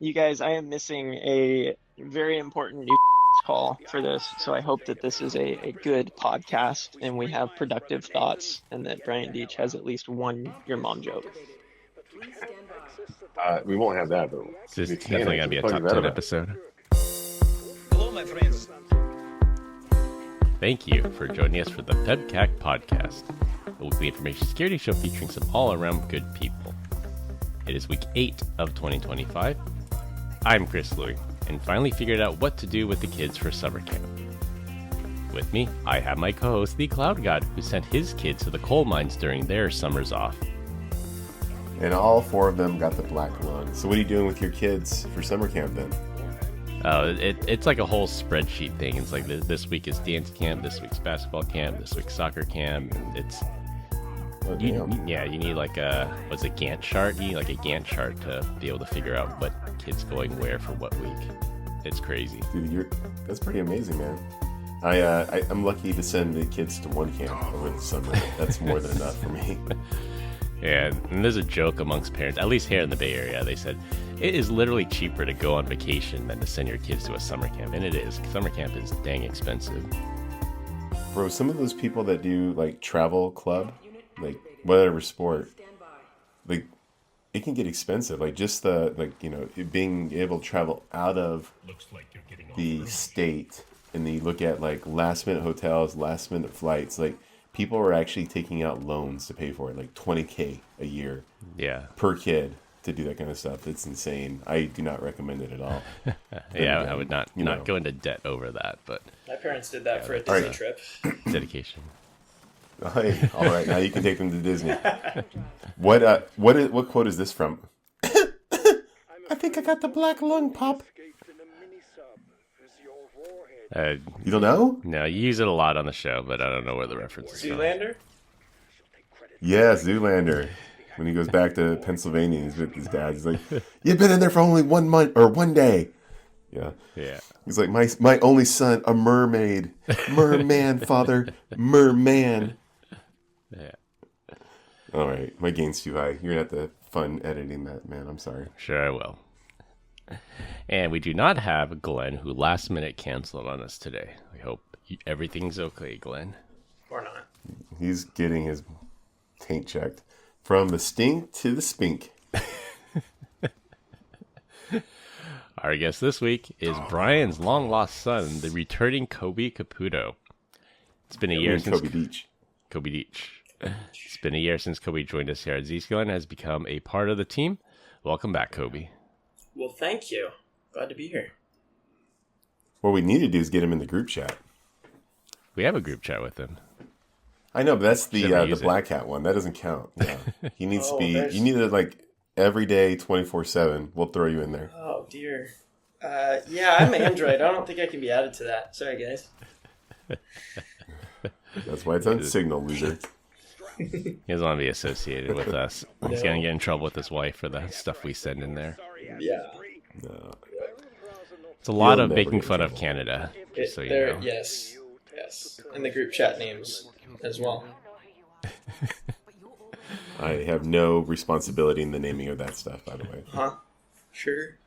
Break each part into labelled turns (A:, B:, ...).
A: You guys, I am missing a very important new call for this, so I hope that this is a good podcast and we have productive thoughts and that Brian Deach has at least one your mom joke.
B: We won't have that, but
C: This is
B: we can
C: definitely going to be a top 10 episode.
D: Hello, my friends.
C: Thank you for joining us for the PEBCAK Podcast, a weekly information security show featuring some all-around good people. It is week 8 of 2025. I'm Chris Louie, and finally figured out what to do with the kids for summer camp. With me, I have my co-host, the Cloud God, who sent his kids to the coal mines during their summers off.
B: And all 4 of them got the black lung. So what are you doing with your kids for summer camp then?
C: It's like a whole spreadsheet thing. It's like this week is dance camp, this week's basketball camp, this week's soccer camp. It's you need like a Gantt chart. You need like a Gantt chart to be able to figure out what kids going where for what week. It's crazy.
B: Dude, that's pretty amazing, man. I'm lucky to send the kids to one camp over the summer. That's more than enough for me.
C: Yeah, and there's a joke amongst parents, at least here in the Bay Area. They said it is literally cheaper to go on vacation than to send your kids to a summer camp, and it is. Summer camp is dang expensive.
B: Bro, some of those people that do like travel club, like whatever sport, like it can get expensive. Like just being able to travel out of the state, and then you look at like last minute hotels, last minute flights, like people are actually taking out loans to pay for it, like $20,000 a year, per kid to do that kind of stuff. It's insane. I do not recommend it at all.
C: I would not go into debt over that, but
A: My parents did that for a Disney trip.
C: dedication.
B: Hey, all right, now you can take them to Disney. What quote is this from? I think I got the black lung, Pop. You don't know?
C: No, you use it a lot on the show, but I don't know where the reference is from.
A: Zoolander?
B: Yeah, Zoolander. When he goes back to Pennsylvania, he's with his dad. He's like, "You've been in there for only 1 month or 1 day." Yeah. He's like, my only son, a mermaid, merman, father, merman.
C: Yeah.
B: All right, my gain's too high. You're gonna have to fun editing that, man. I'm sorry.
C: Sure, I will. And we do not have Glenn, who last minute canceled on us today. We hope everything's okay, Glenn.
A: Or not.
B: He's getting his taint checked from the stink to the spink.
C: Our guest this week is Brian's long lost son, the returning Kobe Caputo. It's been a year since
B: Kobe Beach.
C: Kobe Deach. It's been a year since Kobe joined us here at Zscaler and has become a part of the team. Welcome back, Kobe.
A: Well, thank you. Glad to be here.
B: What we need to do is get him in the group chat.
C: We have a group chat with him.
B: I know, but that's the
C: use
B: Black Hat one. That doesn't count. Yeah. He needs to be.
A: there's-
B: You need to like every day, 24/7. We'll throw you in there.
A: Oh, dear. Yeah, I'm Android. I don't think I can be added to that. Sorry, guys.
B: That's why it's on Signal, loser.
C: He doesn't want to be associated with us. He's going to get in trouble with his wife for the stuff we send in there.
A: Yeah.
B: No.
C: It's a lot
B: You'll
C: of
B: never
C: making
B: get in
C: fun of
B: trouble.
C: Canada, just so you
A: There,
C: know.
A: yes. And the group chat names as well.
B: I have no responsibility in the naming of that stuff, by the way.
A: Huh? Sure.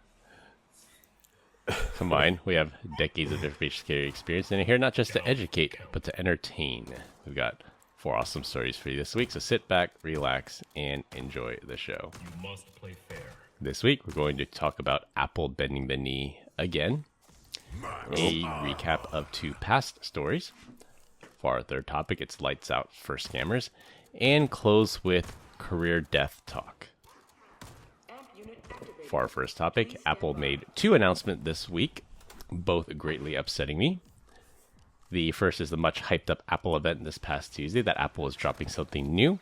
C: Combined, we have decades of information security experience, and here not just to educate, but to entertain. We've got 4 awesome stories for you this week, so sit back, relax, and enjoy the show.
D: You must play fair.
C: This week, we're going to talk about Apple bending the knee again, a recap of 2 past stories. For our third topic, it's lights out for scammers, and close with career death talk. For our first topic, Apple made 2 announcements this week, both greatly upsetting me. The first is the much hyped up Apple event this past Tuesday that Apple was dropping something new.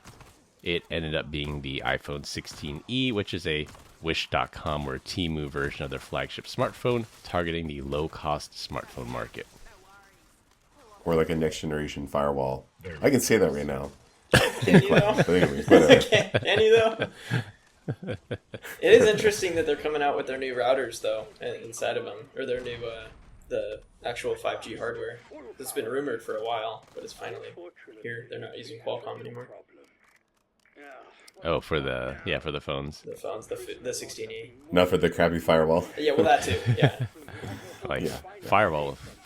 C: It ended up being the iPhone 16e, which is a Wish.com or Temu version of their flagship smartphone, targeting the low-cost smartphone market.
B: Or like a next generation firewall. I can say that right now.
A: Can you though?
B: But anyways, whatever.
A: Can you though? It is interesting that they're coming out with their new routers though inside of them, or their new the actual 5G hardware. It's been rumored for a while, but it's finally here. They're not using Qualcomm anymore.
C: Oh, for the phones.
E: The phones, the 16E.
B: Not for the crappy firewall.
E: Yeah, well, that too. Yeah.
C: Like
B: Yeah.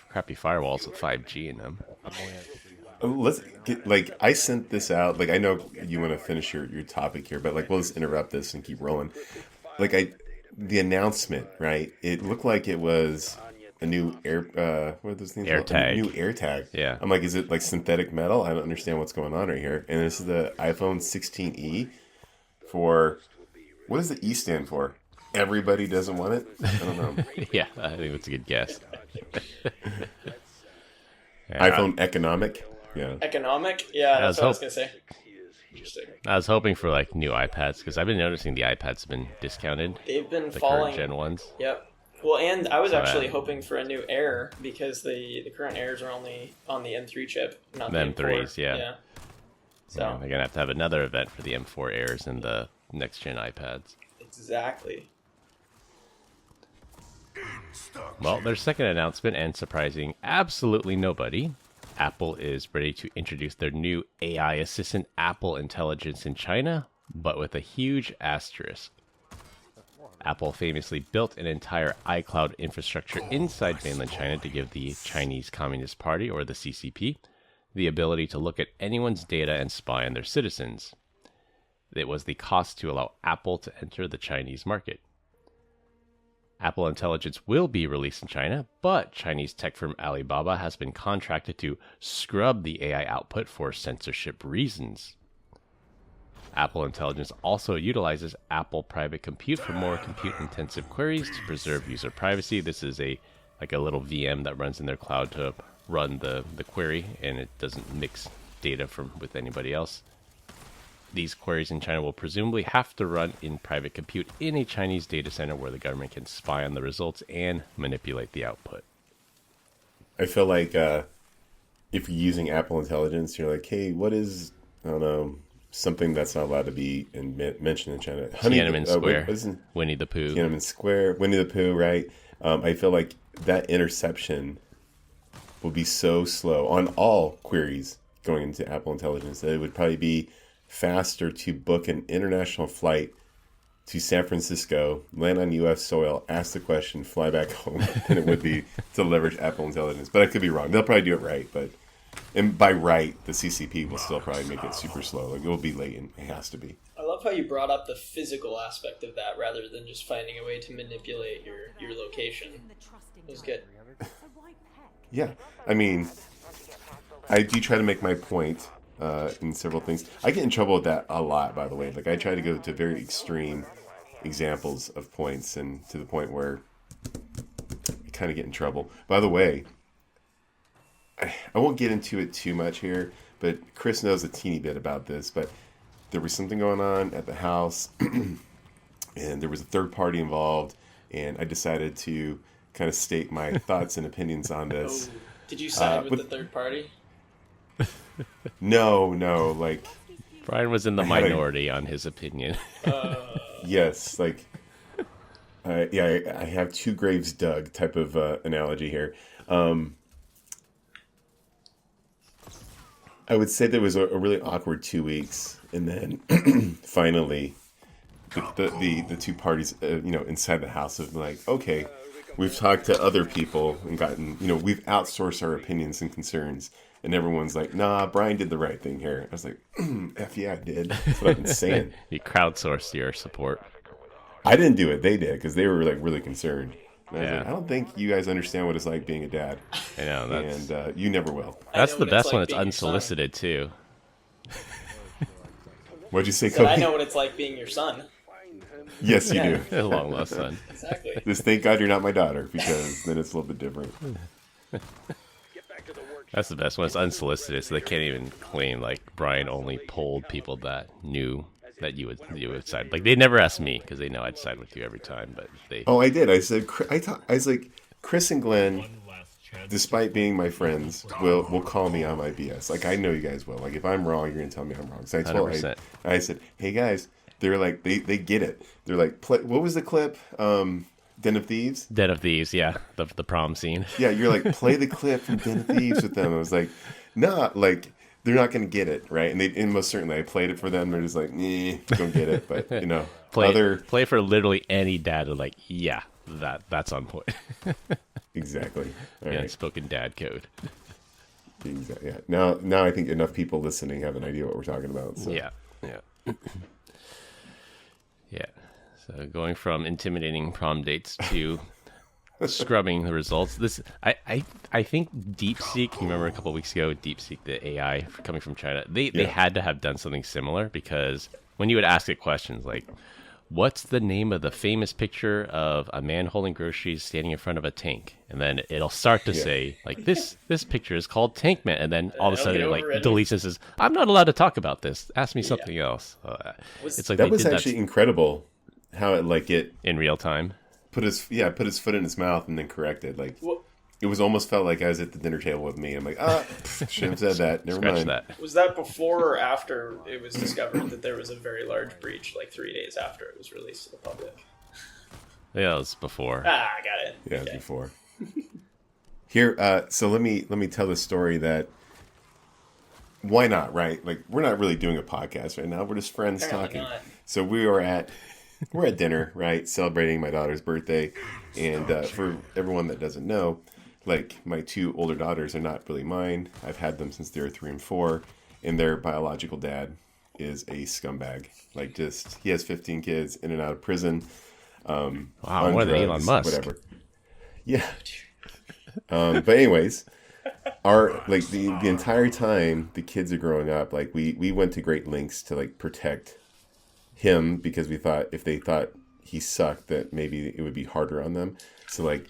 C: crappy firewalls with 5G in them.
B: Let's get, like, I sent this out. Like, I know you want to finish your topic here, but like, we'll just interrupt this and keep rolling. Like, the announcement, right? It looked like it was a new what are those things?
C: AirTag.
B: A new AirTag.
C: Yeah.
B: I'm like, is it like synthetic metal? I don't understand what's going on right here. And this is the iPhone 16e for, what does the E stand for? Everybody doesn't want it? I don't know.
C: Yeah, I think that's a good guess.
B: iPhone economic. Yeah.
E: Economic? Yeah, that's what I was going to say. Interesting.
C: I was hoping for like new iPads because I've been noticing the iPads have been discounted.
E: They've been
C: The
E: falling.
C: current gen ones.
E: Yep. Well, and I was actually
C: yeah.
E: hoping for a new Air because the current Airs are only on the M3 chip, not
C: The
E: the M4.
C: M3s, yeah.
E: Yeah. So,
C: Yeah, they're gonna have another event for the M4 Airs and the next gen iPads.
E: exactly.
C: Well, their second announcement, and surprising absolutely nobody, Apple is ready to introduce their new AI assistant Apple Intelligence in China, but with a huge asterisk. Apple famously built an entire iCloud infrastructure inside mainland China to give the Chinese Communist Party, or the CCP, the ability to look at anyone's data and spy on their citizens. It was the cost to allow Apple to enter the Chinese market. Apple Intelligence will be released in China, but Chinese tech firm Alibaba has been contracted to scrub the AI output for censorship reasons. Apple Intelligence also utilizes Apple Private Compute for more compute-intensive queries to preserve user privacy. This is a little VM that runs in their cloud to run the query, and it doesn't mix data with anybody else. These queries in China will presumably have to run in private compute in a Chinese data center where the government can spy on the results and manipulate the output.
B: I feel like if you're using Apple Intelligence, you're like, hey, what is, I don't know, something that's not allowed to be mentioned in China?
C: Tiananmen Square,
B: what is it?
C: Winnie the Pooh.
B: Tiananmen Square, Winnie the Pooh, right? I feel like that interception will be so slow on all queries going into Apple Intelligence that it would probably be faster to book an international flight to San Francisco, land on U.S. soil, ask the question, fly back home, than it would be to leverage Apple Intelligence. But I could be wrong. They'll probably do it right, and by right, the CCP will still probably make it super slow. Like, it will be latent. It has to be.
E: I love how you brought up the physical aspect of that rather than just finding a way to manipulate your location. It was good.
B: Yeah. I mean, I do try to make my point in several things. I get in trouble with that a lot, by the way. Like, I try to go to very extreme examples of points, and to the point where I kind of get in trouble. By the way, I won't get into it too much here, but Chris knows a teeny bit about this, but there was something going on at the house, and there was a third party involved, and I decided to kind of state my thoughts and opinions on this.
E: Oh, did you side with the third party?
B: No, like,
C: Brian was in the minority on his opinion.
B: yes, like, I have two graves dug type of analogy here. I would say there was a really awkward 2 weeks, and then finally, the two parties, inside the house have been like, okay, we've talked to other people and gotten, we've outsourced our opinions and concerns, and everyone's like, nah, Brian did the right thing here. I was like, F yeah, I did. That's what I've been saying.
C: You crowdsourced your support.
B: I didn't do it. They did, because they were like really concerned. And I was
C: Yeah.
B: like, I don't think you guys understand what it's like being a dad.
C: I know, that's
B: And you never will.
C: that's
E: know
C: the
E: what
C: best
E: it's
C: when
E: like
C: it's
E: being your son.
C: unsolicited too.
B: What'd you say,
E: Said, I
B: Kobe?
E: know what it's like being your son.
B: Yes, you
E: Yeah.
B: do.
C: Long lost son.
E: Exactly.
B: Just thank God you're not my daughter, because then it's a little bit different.
C: That's the best when it's unsolicited, so they can't even claim like Brian only polled people that knew that you would side. Like, they never asked me because they know I'd side with you every time. But they
B: Oh, I did. I said, I was like, Chris and Glenn, despite being my friends, will call me on my BS. Like, I know you guys will. Like, if I'm wrong, you're gonna tell me I'm wrong. So
C: 100%.
B: I said, hey guys, they're like, they get it. They're like, what was the clip? Den of Thieves?
C: Den of Thieves, yeah, the prom scene.
B: Yeah, you're like, play the clip from Den of Thieves with them. I was like, nah, like, they're not going to get it, right? And most certainly I played it for them. They're just like, don't get it. But,
C: play for literally any dad. Like, yeah, that's on point.
B: Exactly. All
C: yeah,
B: right.
C: spoken dad code.
B: Exactly. Yeah. Now I think enough people listening have an idea what we're talking about. So.
C: Yeah. Yeah. So going from intimidating prom dates to scrubbing the results. I think DeepSeek. You remember a couple of weeks ago, DeepSeek, the AI coming from China. They had to have done something similar, because when you would ask it questions like, "What's the name of the famous picture of a man holding groceries standing in front of a tank?" and then it'll start to say like, "This picture is called Tank Man," and then all of a sudden it like deletes and says, "I'm not allowed to talk about this. Ask me something else." It's like
B: that was actually incredible. How it
C: in real time.
B: Put his foot in his mouth and then corrected. Like, it was almost felt like I was at the dinner table with me. I'm like, shouldn't have said that. Never mind.
C: That.
E: Was that before or after it was discovered that there was a very large breach, like 3 days after it was released to the public?
C: Yeah, it was before.
E: I got it.
B: Yeah, it was before. Here, so let me tell the story that. Why not, right? Like, we're not really doing a podcast right now. We're just friends
E: Apparently
B: talking.
E: not.
B: So we're at dinner, right, celebrating my daughter's birthday, and for everyone that doesn't know, like, my 2 older daughters are not really mine. I've had them since they were 3 and 4, and their biological dad is a scumbag. Like, just, he has 15 kids in and out of prison.
C: Wow, more than Elon Musk.
B: Whatever. Yeah. But anyways, the entire time the kids are growing up, like, we went to great lengths to, like, protect him, because we thought if they thought he sucked, that maybe it would be harder on them. So, like,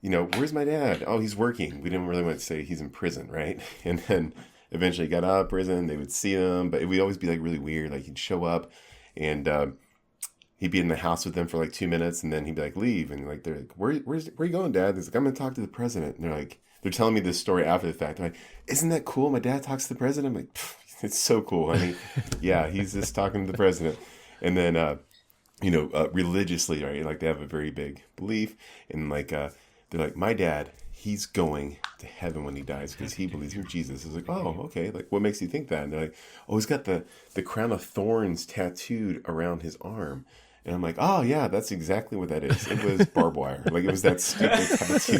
B: where's my dad? Oh, he's working. We didn't really want to say he's in prison, right? And then eventually got out of prison. They would see him, but it would always be like really weird. Like, he'd show up and he'd be in the house with them for like 2 minutes, and then he'd be like, leave. And like, they're like, where are you going, Dad? He's like, I'm going to talk to the president. And they're telling me this story after the fact. They're like, isn't that cool? My dad talks to the president. I'm like, it's so cool, honey. Yeah, he's just talking to the president. And then, religiously, right? Like, they have a very big belief. And like, they're like, my dad, he's going to heaven when he dies because he believes in Jesus. I was like, oh, okay. Like, what makes you think that? And they're like, oh, he's got the crown of thorns tattooed around his arm. And I'm like, oh, yeah, that's exactly what that is. It was barbed wire. Like, it was that stupid tattoo.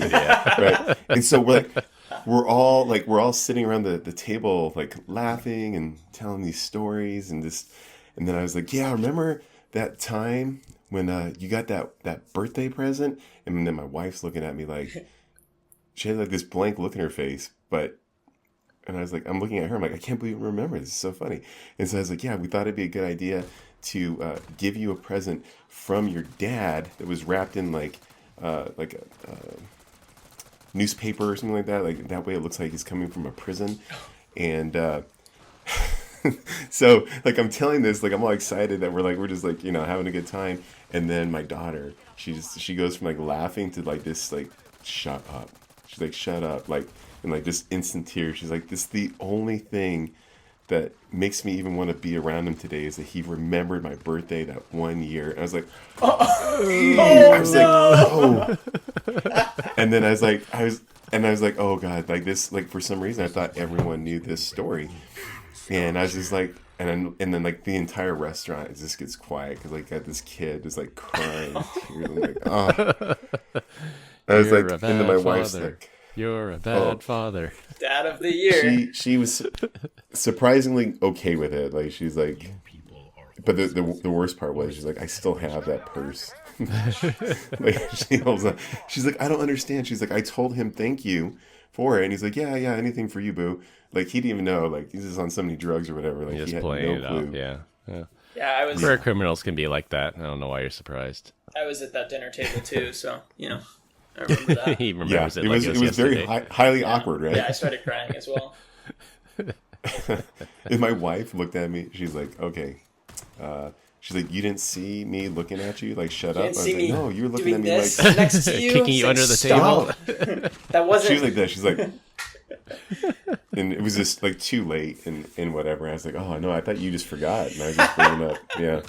B: Right? And so we're all sitting around the table, like, laughing and telling these stories. And then I was like, yeah, remember that time when you got that birthday present? And then my wife's looking at me like, she had like this blank look in her face. And I was like, I'm looking at her. I'm like, I can't believe you remember. This is so funny. And so I was like, yeah, we thought it'd be a good idea to give you a present from your dad that was wrapped in like a newspaper or something like that. Like, that way it looks like he's coming from a prison. And so, like, I'm telling this, like, I'm all excited that we're just like, having a good time. And then my daughter, she goes from like laughing to like this, like, shut up. She's like, shut up. Like, and like just instant tears. She's like, this is the only thing that makes me even want to be around him today is that he remembered my birthday that 1 year. And I was like, oh. And then I was like, oh God, like this, like, for some reason I thought everyone knew this story. And I was just like, and then like the entire restaurant just gets quiet because like got this kid just like crying. Tears. I'm like, oh. I was like, into my wife's like,
C: you're a bad father.
E: Dad of the year.
B: She was surprisingly okay with it. Like, she's like, but the worst part was she's like, I still have that purse. Like, she holds on. She's like, I don't understand. She's like, I told him thank you for it, and he's like, yeah, anything for you, boo. Like, he didn't even know. Like, he's just on so many drugs or whatever. Like,
C: just
B: he had
C: playing
B: no clue.
C: it up. Yeah.
E: Yeah, I was.
C: Rare criminals can be like that. I don't know why you're surprised.
E: I was at that dinner table too, so I remember that.
C: He remembers
B: it.
C: Like
B: it was very highly awkward, right?
E: Yeah, I started crying as well.
B: And my wife looked at me. She's like, okay. She's like, you didn't see me looking at you? Like, shut up. I was like, no, you were looking at me like
E: next to you,
C: kicking you under the table.
E: That wasn't.
B: She was like that. She's like, and it was just like too late and whatever. I was like, oh no, I thought you just forgot. And I was just bringing up, yeah.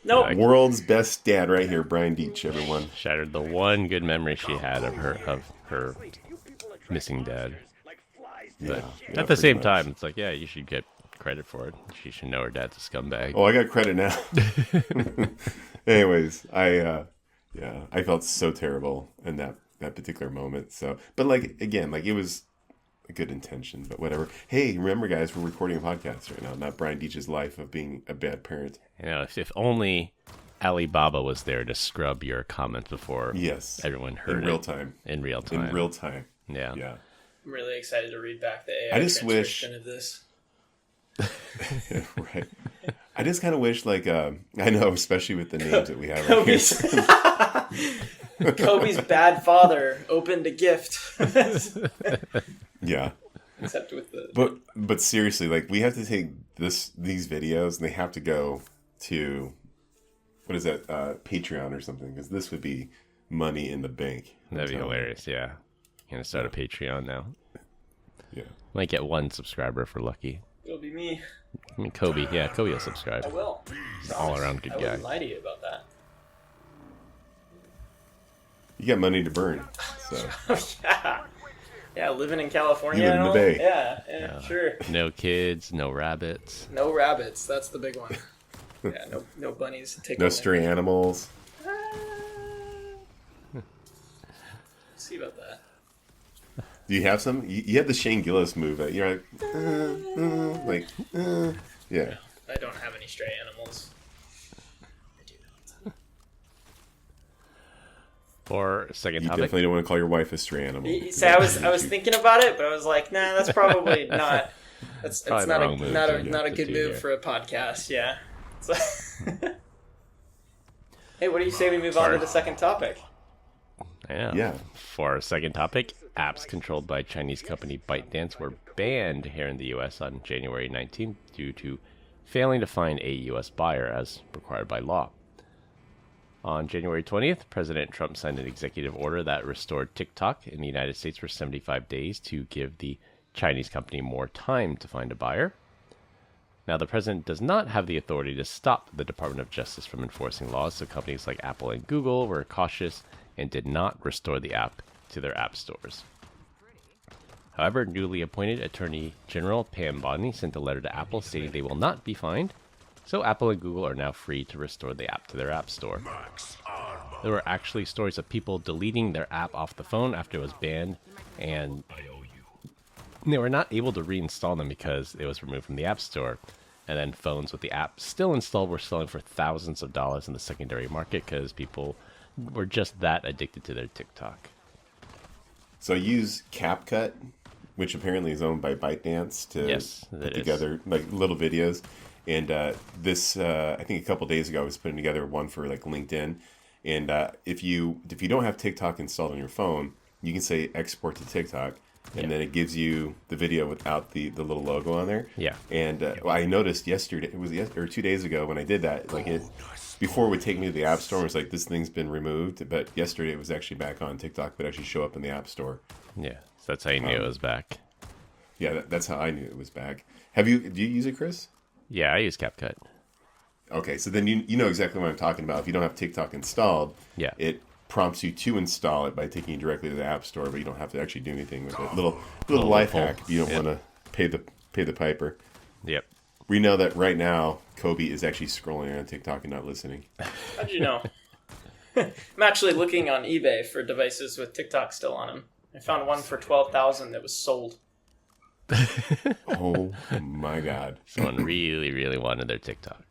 E: Nope.
B: World's best dad right here, Brian Deitch, everyone.
C: Shattered the one good memory she had of her missing dad. But
B: yeah,
C: at the
B: pretty
C: same
B: much.
C: time, it's like, yeah, you should get credit for it. She should know her dad's a scumbag.
B: Oh, I got credit now. Anyways, I felt so terrible in that particular moment. So, but like again, like it was a good intention, but whatever. Hey, remember, guys, we're recording a podcast right now, not Brian Deitch's life of being a bad parent.
C: You know, if only Alibaba was there to scrub your comments before
B: Yes,
C: everyone heard
B: in real time.
C: In real time.
B: In real time.
C: Yeah.
B: Yeah.
E: I'm really excited to read back the AI
B: I just wish-
E: transcription of this.
B: Right. I just kind of wish, like, I know, especially with the names that we have right here.
E: Kobe's bad father opened a gift.
B: Yeah.
E: Except with the...
B: But seriously, like, we have to take these videos and they have to go to, what is that, Patreon or something, because this would be money in the bank.
C: That'd be hilarious, yeah. I'm going to start a Patreon now.
B: Yeah.
C: Might get one subscriber for lucky.
E: It'll be me.
C: I mean, Kobe will subscribe.
E: I will.
C: He's an all-around good
E: I
C: guy.
E: wouldn't lie to you about that.
B: You got money to burn, so.
E: Yeah. Yeah, living in California
B: You live
E: and
B: in the
E: all.
B: Bay.
E: Yeah, sure.
C: No kids, no rabbits.
E: No rabbits. That's the big one. Yeah, no bunnies. To take
B: No
E: on
B: stray animals.
E: See about that.
B: Do you have some? You have the Shane Gillis move. You're like, yeah.
E: I don't have any stray animals. I do not.
C: For second
B: You
C: topic,
B: definitely don't want to call your wife a stray animal.
E: See, I was thinking about it, but I was like, nah, that's probably not. That's
C: Probably
E: not
C: the
E: a
C: wrong move
E: not
C: to
E: a
C: do-
E: not a
C: to
E: good
C: do
E: move
C: here.
E: for a podcast. Yeah. So- Hey, what do you say we move on to the second topic?
C: yeah.
B: Yeah.
C: For our second topic, apps controlled by Chinese company ByteDance were banned here in the U.S. on January 19th due to failing to find a U.S. buyer as required by law. On January 20th, President Trump signed an executive order that restored TikTok in the United States for 75 days to give the Chinese company more time to find a buyer. Now, the president does not have the authority to stop the Department of Justice from enforcing laws, so companies like Apple and Google were cautious and did not restore the app to their app stores. However, newly appointed Attorney General Pam Bondi sent a letter to Apple stating they will not be fined, so Apple and Google are now free to restore the app to their app store. There were actually stories of people deleting their app off the phone after it was banned, and they were not able to reinstall them because it was removed from the app store. And then phones with the app still installed were selling for thousands of dollars in the secondary market because people were just that addicted to their TikTok.
B: So I use CapCut, which apparently is owned by ByteDance, to
C: Yes,
B: put
C: it is.
B: together like little videos. And this, I think a couple days ago, I was putting together one for like LinkedIn. And if you don't have TikTok installed on your phone, you can say export to TikTok, and then it gives you the video without the little logo on there.
C: Yeah.
B: And well, I noticed yesterday, it was or 2 days ago when I did that, like it before it would take me to the App Store, it was like, this thing's been removed. But yesterday it was actually back on TikTok, but actually show up in the App Store.
C: Yeah, so that's how you knew it was back.
B: Yeah, that's how I knew it was back. Do you use it, Chris?
C: Yeah, I use CapCut.
B: Okay, so then you know exactly what I'm talking about. If you don't have TikTok installed,
C: Yeah.
B: it prompts you to install it by taking you directly to the App Store, but you don't have to actually do anything with it. Little life
C: loophole.
B: hack if you don't want to pay the piper.
C: Yep.
B: We know that right now Kobe is actually scrolling on TikTok and not listening.
E: How'd you know? I'm actually looking on eBay for devices with TikTok still on them. I found one for $12,000 that was sold.
B: Oh my God,
C: Someone really, really wanted their TikTok.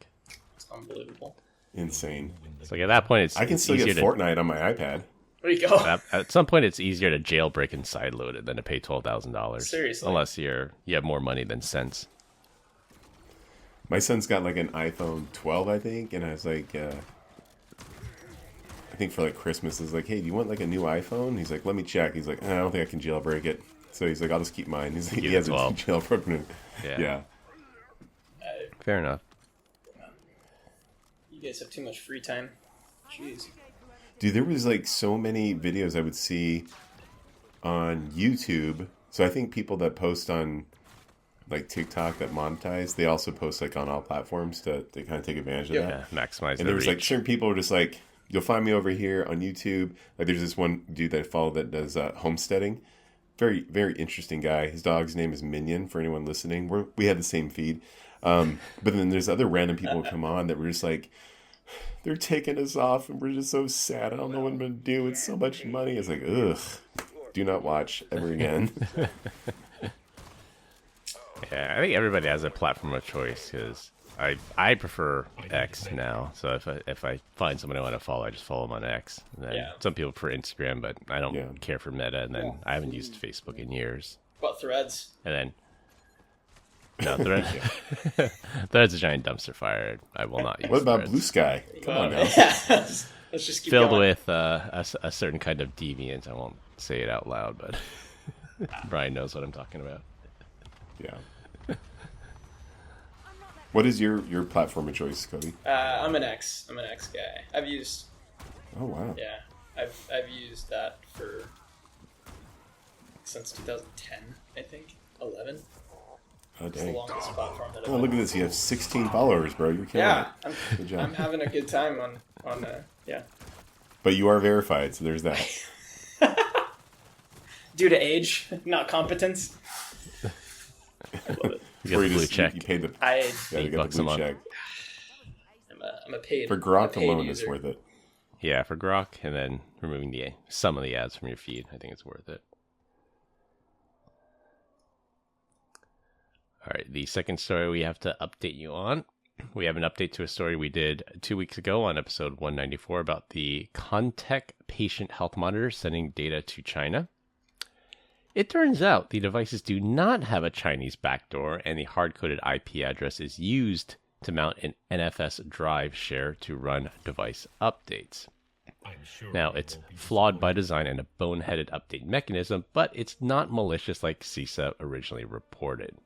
E: It's unbelievable.
B: insane!
C: So like, at that point,
B: I can still
E: easier
B: get Fortnite on my iPad.
E: There you go.
C: At some point, it's easier to jailbreak and sideload it than to pay $12,000.
E: Seriously.
C: Unless you have more money than sense.
B: My son's got like an iPhone 12, I think, and I was like, I think for like Christmas, is like, hey, do you want like a new iPhone? He's like, let me check. He's like, I don't think I can jailbreak it. So he's like, I'll just keep mine. He's like,
C: Keep
B: he
C: the
B: has a
C: 12.
B: jailbroken. Yeah.
C: Fair enough.
E: You guys have too much free time. Jeez.
B: Dude, there was like so many videos I would see on YouTube. So I think people that post on like TikTok that monetize, they also post like on all platforms to kind of take advantage of
E: Yep.
B: that.
C: Yeah, maximize
B: And
C: the
B: there was like
C: reach.
B: certain people were just like, you'll find me over here on YouTube. Like there's this one dude that I follow that does homesteading. very, very interesting guy. His dog's name is Minion, for anyone listening. We had the same feed. But then there's other random people who come on that were just like, they're taking us off and we're just so sad. I don't know what I'm going to do. It's so much money. It's like, ugh, do not watch ever again.
C: Yeah, I think everybody has a platform of choice because I prefer X now. So if I find someone I want to follow, I just follow them on X. And then some people prefer Instagram, but I don't care for Meta. And then I haven't used Facebook in years.
E: What about Threads?
C: And then Threads is a giant dumpster fire. I will not use.
B: What about
C: Threads.
B: Blue Sky? Come on now.
E: Let's just keep
C: Filled
E: going.
C: with a certain kind of deviant. I won't say it out loud, but Brian knows what I'm talking about.
B: Yeah. What is your platform of choice, Cody?
E: I'm an X guy. I've used.
B: Oh wow.
E: Yeah, I've used that for since 2010, I think 11.
B: Oh
E: It's the
B: dang.
E: longest platform that I've.
B: Oh, look at this. You have 16 followers, bro. You're killing
E: Yeah,
B: it. Good job.
E: I'm having a good time on yeah.
B: But you are verified, so there's that.
E: Due to age, not competence.
C: You get
B: Or
C: the
B: you
C: blue
B: just
C: check.
B: you paid the
E: I
B: yeah, you got
C: $8
B: the
C: a
B: blue
C: month.
B: check.
E: I'm a paid
B: For
E: I'm a
B: Grok
E: paid
B: alone,
E: user.
B: it's worth it.
C: Yeah, for Grok, and then removing some of the ads from your feed. I think it's worth it. All right, the second story we have to update you on. We have an update to a story we did 2 weeks ago on episode 194 about the Contech patient health monitor sending data to China. It turns out the devices do not have a Chinese backdoor, and the hard-coded IP address is used to mount an NFS drive share to run device updates. Now, it's flawed by design and a boneheaded update mechanism, but it's not malicious like CISA originally reported.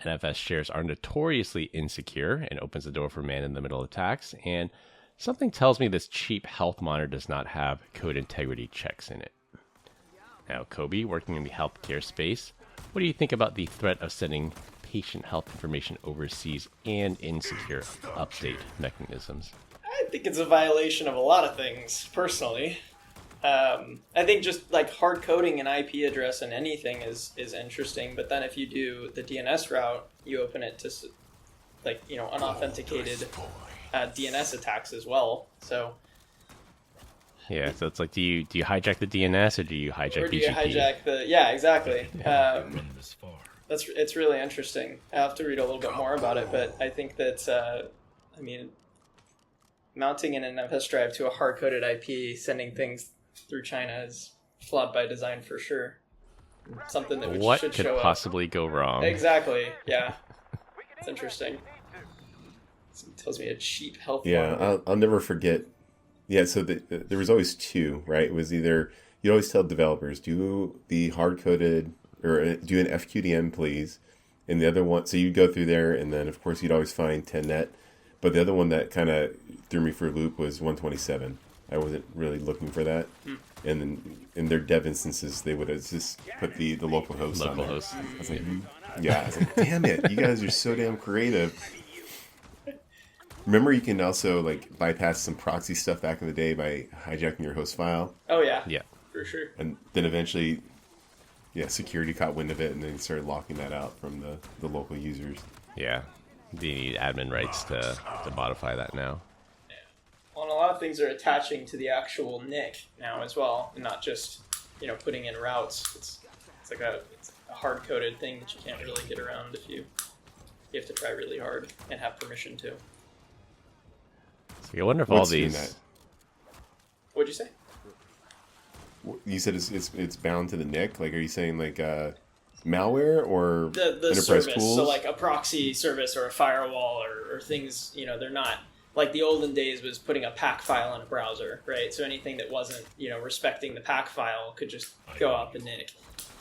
C: NFS shares are notoriously insecure and opens the door for man-in-the-middle attacks, and something tells me this cheap health monitor does not have code integrity checks in it. Now, Kobe, working in the healthcare space, what do you think about the threat of sending patient health information overseas and insecure update mechanisms?
E: I think it's a violation of a lot of things, personally. I think just like hard coding an IP address and anything is interesting, but then if you do the DNS route, you open it to unauthenticated DNS attacks as well. So
C: Yeah, so it's like, do you hijack the DNS or do you hijack
E: or do you
C: BGP?
E: hijack the? Yeah, exactly. It's really interesting. I have to read a little bit more about it, but I think that mounting an NFS drive to a hard-coded IP, sending things through China is flawed by design for sure. Something that
C: What
E: should
C: could
E: show
C: possibly go wrong?
E: up. Exactly. Yeah, it's interesting. It tells me a cheap health.
B: Yeah, I'll never forget. Yeah, so there was always two, right? It was either, you always tell developers, do the hard-coded, or do an FQDM, please. And the other one, so you'd go through there, and then, of course, you'd always find 10net. But the other one that kind of threw me for a loop was 127. I wasn't really looking for that. And then in their dev instances, they would have just put the local host on
C: Local
B: there.
C: host.
B: I was like, damn it, you guys are so damn creative. Remember, you can also like bypass some proxy stuff back in the day by hijacking your host file.
E: Oh yeah.
C: Yeah.
E: For sure.
B: And then eventually, security caught wind of it and then started locking that out from the local users.
C: Yeah. Do you need admin rights to modify that now?
E: Well, and a lot of things are attaching to the actual NIC now as well, and not just putting in routes. It's like a hard coded thing that you can't really get around if you have to try really hard and have permission to.
C: So I wonder if all
B: What's doing
C: these.
B: that?
E: What'd you say?
B: You said it's bound to the NIC. Like, are you saying like malware or
E: The
B: enterprise
E: service,
B: tools?
E: so like a proxy service or a firewall or things. They're not. Like the olden days was putting a PAK file in a browser, right? So anything that wasn't, respecting the PAK file could just go out the NIC.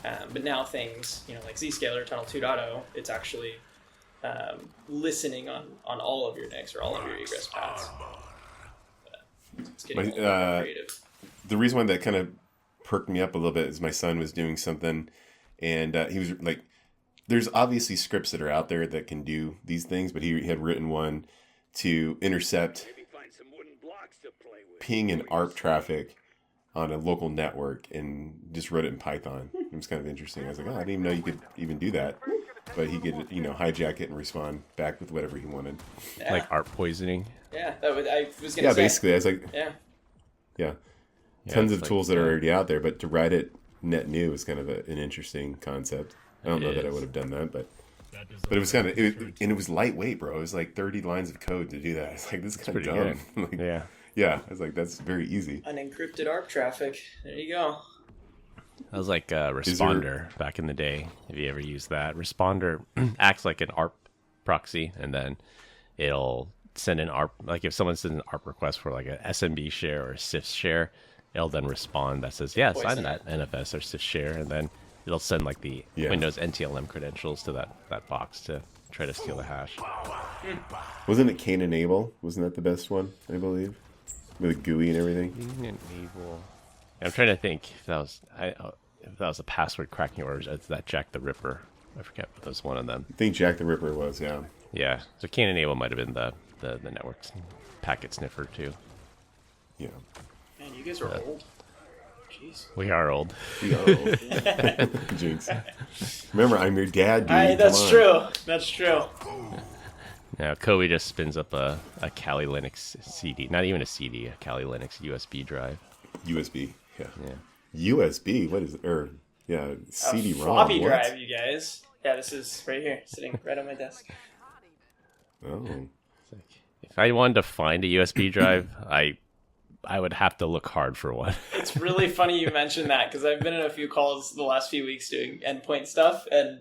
E: But now things, like Zscaler Tunnel 2.0, it's actually listening on all of your NICs or all of your egress paths. It's getting a little more creative.
B: The reason why that kind of perked me up a little bit is my son was doing something, and he was like, "There's obviously scripts that are out there that can do these things," but he had written one to intercept ping and ARP traffic on a local network and just wrote it in Python. It was kind of interesting. I was like, oh, I didn't even know you could even do that. But he could, hijack it and respond back with whatever he wanted.
E: Yeah.
C: Like art poisoning.
E: Yeah, I was gonna say.
B: Basically, I was like,
E: yeah.
B: Tons of tools that are already out there, but to write it net new is kind of an interesting concept. I don't know that I would have done that, but it was kind of, it was lightweight, bro. It was like 30 lines of code to do that. It's like, this is kind of dumb. Like, yeah. I was like, that's very easy.
E: Unencrypted ARP traffic. There you go.
C: That was like Responder back in the day. If you ever used that, Responder acts like an ARP proxy, and then it'll send an ARP. Like if someone sends an ARP request for like a SMB share or a CIFS share, it'll then respond that says, "Yeah, sign that NFS or CIFS share," and then it'll send like the Windows NTLM credentials to that box to try to steal the hash.
B: Wasn't it Cain Enable? Wasn't that the best one? I believe with GUI and everything.
C: Enable. I'm trying to think if that was a password cracking or is that Jack the Ripper. I forget what was one of them.
B: I think Jack the Ripper was, yeah.
C: Yeah, so Cain Enable might have been the network packet sniffer too.
B: Yeah.
E: Man, you guys are old. Jeez.
C: We are old.
B: Jinx. Remember, I'm your dad, dude.
E: That's true. That's true.
C: Now, Kobe just spins up a Kali Linux CD. Not even a CD, a Kali Linux USB drive.
B: USB, yeah. USB, what is it? CD-ROM.
E: Floppy drive, you guys. Yeah, this is right here, sitting right on my desk.
B: Oh.
C: If I wanted to find a USB drive, I would have to look hard for one.
E: It's really funny you mentioned that because I've been in a few calls the last few weeks doing endpoint stuff, and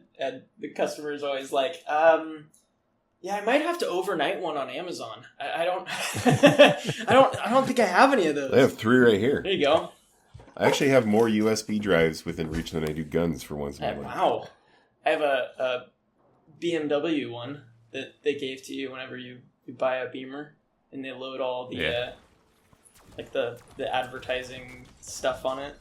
E: the customer is always like, "Yeah, I might have to overnight one on Amazon. I don't, I don't think I have any of those."
B: I have 3 right here.
E: There you go.
B: I actually have more USB drives within reach than I do guns for once in a while.
E: Wow. I have a BMW one that they gave to you whenever you buy a Beamer, and they load all the like the advertising stuff on it.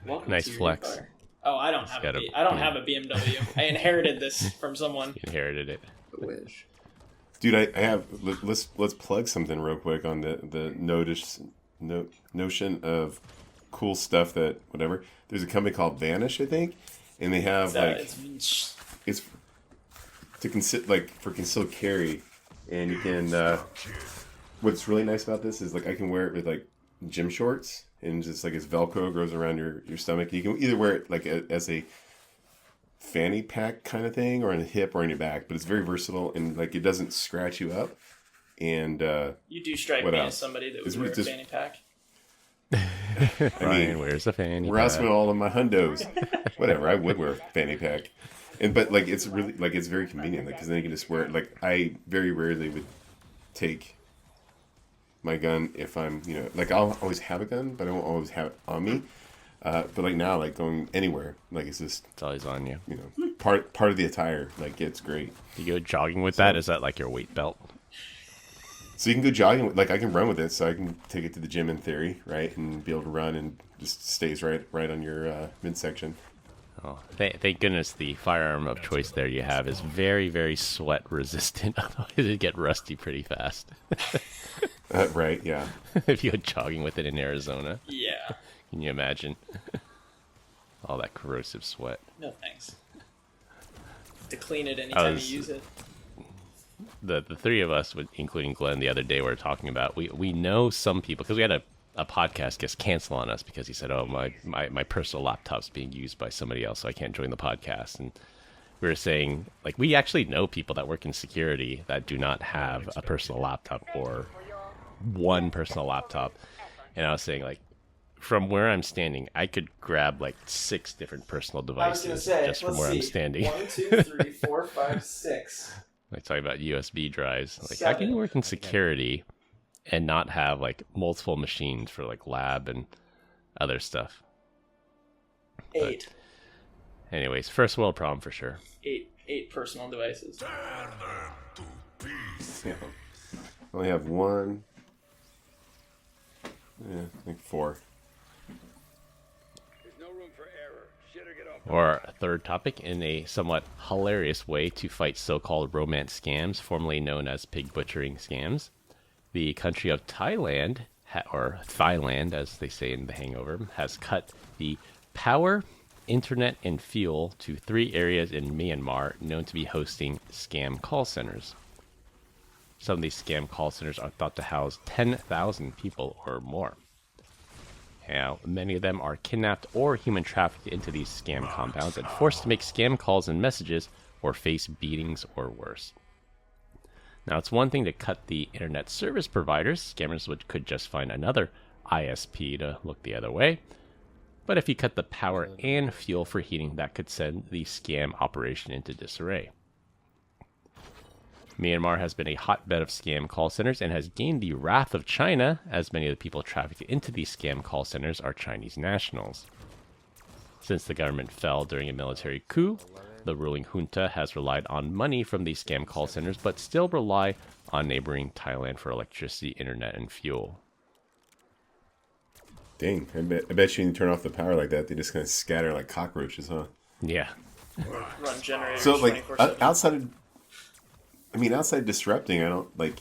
E: Welcome
C: nice
E: to
C: flex.
E: Car. Oh, I don't have have a BMW. I inherited this from someone.
C: You inherited it.
E: I wish.
B: Dude, I have. Let's plug something real quick on the notion of cool stuff that whatever. There's a company called Vanish, I think, and they have it's to for concealed carry, and you can. What's really nice about this is like I can wear it with like gym shorts, and just like it's Velcro goes around your stomach. You can either wear it like as a fanny pack kind of thing, or on the hip, or on your back. But it's very versatile, and like it doesn't scratch you up. And
E: you do strike me as somebody that would wear a fanny pack.
C: Ryan wears a fanny pack.
B: We're also all in my hundos. Whatever, I would wear a fanny pack. But like it's really like it's very convenient because then you can just wear it. Like I very rarely would take my gun if I'm like I'll always have a gun, but I won't always have it on me. But like now, like going anywhere, like it's
C: always on you.
B: Part of the attire. Like it's great.
C: You go jogging with that? Is that like your weight belt?
B: So you can go jogging with, like I can run with it, so I can take it to the gym in theory, right, and be able to run and just stays right on your midsection.
C: Oh, thank goodness the firearm of choice there you have is very, very sweat resistant. Otherwise it'd get rusty pretty fast.
B: Right, yeah.
C: If you go jogging with it in Arizona.
E: Yeah.
C: Can you imagine? All that corrosive sweat.
E: No thanks. To clean it anytime you use it.
C: The three of us, including Glenn, the other day we were talking about, we know some people, because we had a podcast guest cancel on us because he said, oh, my personal laptop's being used by somebody else, so I can't join the podcast. And we were saying, like, we actually know people that work in security that do not have a personal laptop or one personal laptop. And I was saying, like, from where I'm standing, I could grab like 6 different personal devices just from where I'm standing.
E: 1, 2, 3, 4, 5, 6.
C: Like talking about USB drives. Like
E: 7.
C: I can work in security and not have like multiple machines for like lab and other stuff.
E: 8.
C: But anyways, first world problem for sure.
E: 8 personal devices.
B: Yeah. I only have 1. Yeah, I think 4.
C: Or a third topic, in a somewhat hilarious way to fight so-called romance scams, formerly known as pig butchering scams, the country of Thailand or Thailand, as they say in The Hangover, has cut the power, internet, and fuel to 3 areas in Myanmar known to be hosting scam call centers. Some of these scam call centers are thought to house 10,000 people or more. Now, many of them are kidnapped or human trafficked into these scam compounds and forced to make scam calls and messages or face beatings or worse. Now, it's one thing to cut the internet service providers. Scammers could just find another ISP to look the other way. But if you cut the power and fuel for heating, that could send the scam operation into disarray. Myanmar has been a hotbed of scam call centers and has gained the wrath of China, as many of the people trafficked into these scam call centers are Chinese nationals. Since the government fell during a military coup, the ruling junta has relied on money from these scam call centers, but still rely on neighboring Thailand for electricity, internet, and fuel.
B: Dang, I bet you can turn off the power like that. They just kind of scatter like cockroaches, huh?
C: Yeah.
E: Run generators.
B: So, like,
E: 24/7.
B: outside disrupting, I don't like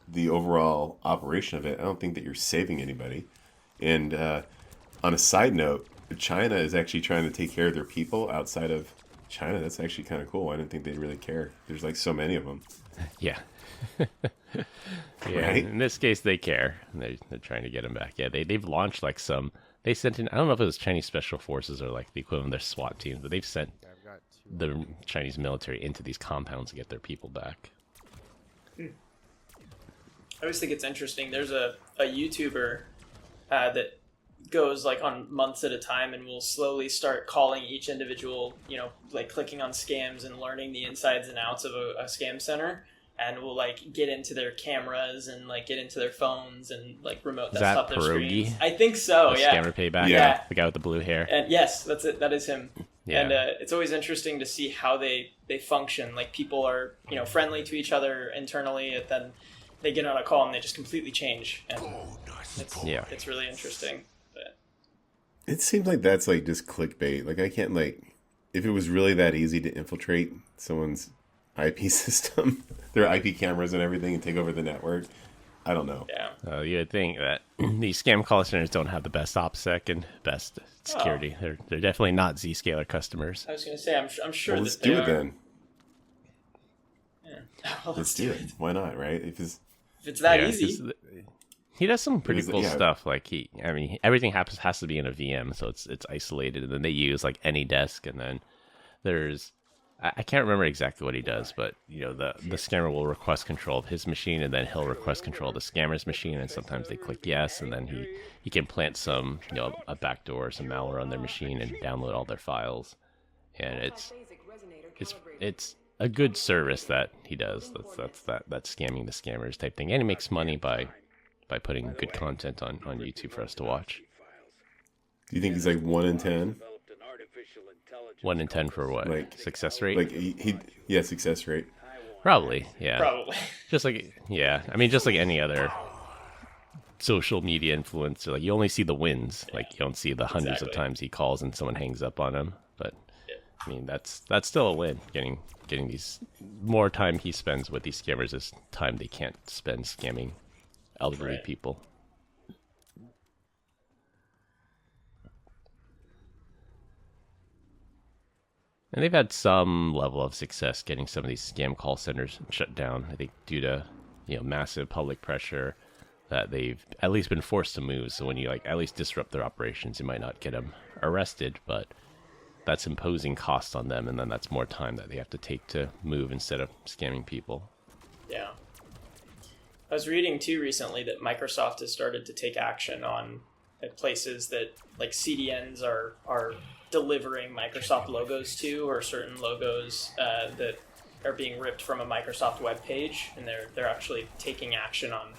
B: the overall operation of it. I don't think that you're saving anybody. And on a side note, China is actually trying to take care of their people outside of China. That's actually kind of cool. I didn't think they'd really care. There's like so many of them.
C: Yeah. Yeah,
B: right?
C: in this case, they care. They're trying to get them back. Yeah, they've launched like some. They sent in. I don't know if it was Chinese special forces or like the equivalent of their SWAT teams, but they've sent the Chinese military into these compounds to get their people back.
E: I always think it's interesting. There's a YouTuber that goes like on months at a time and will slowly start calling each individual, like clicking on scams and learning the insides and outs of a scam center. And will like get into their cameras and like get into their phones and like remote desktop their screens. I think so.
C: The
E: Yeah.
C: Scammer Payback.
E: Yeah.
C: The guy with the blue hair.
E: And yes, that's it. That is him.
C: Yeah.
E: And it's always interesting to see how they function. Like people are friendly to each other internally, and then they get on a call and they just completely change. And it's really interesting. But
B: It seems like that's like just clickbait. Like I can't if it was really that easy to infiltrate someone's IP system, their IP cameras and everything, and take over the network. I don't know.
E: yeah.
C: You would think that these scam call centers don't have the best OPSEC and best security. They're definitely not Zscaler customers.
E: I was going to say, I'm sure
B: Well,
E: that
B: let's
E: they
B: do
E: are.
B: it then.
E: Yeah. Well,
B: Let's do it. Why not? Right? If
E: If it's that
C: Yeah,
E: easy.
C: 'cause he does some pretty cool
B: yeah.
C: stuff. Like everything has to be in a VM, so it's isolated, and then they use like AnyDesk, and then there's I can't remember exactly what he does, but the scammer will request control of his machine, and then he'll request control of the scammer's machine, and sometimes they click yes, and then he can plant some a backdoor or some malware on their machine and download all their files, and it's a good service that he does. That's scamming the scammers type thing, and he makes money by putting good content on YouTube for us to watch.
B: do you think he's like 1 in 10?
C: 1 in 10 for what?
B: Like
C: Success rate?
B: Like he success rate.
C: Probably, yeah.
E: Probably.
C: Just like any other social media influencer, like you only see the wins. Like you don't see the hundreds of times he calls and someone hangs up on him. But I mean, that's still a win. Getting these more time he spends with these scammers is time they can't spend scamming elderly people. And they've had some level of success getting some of these scam call centers shut down. I think due to massive public pressure that they've at least been forced to move. So when you at least disrupt their operations, you might not get them arrested, but that's imposing costs on them, and then that's more time that they have to take to move instead of scamming people.
E: Yeah. I was reading too recently that Microsoft has started to take action on places that like CDNs are delivering Microsoft logos to, or certain logos that are being ripped from a Microsoft web page, and they're actually taking action on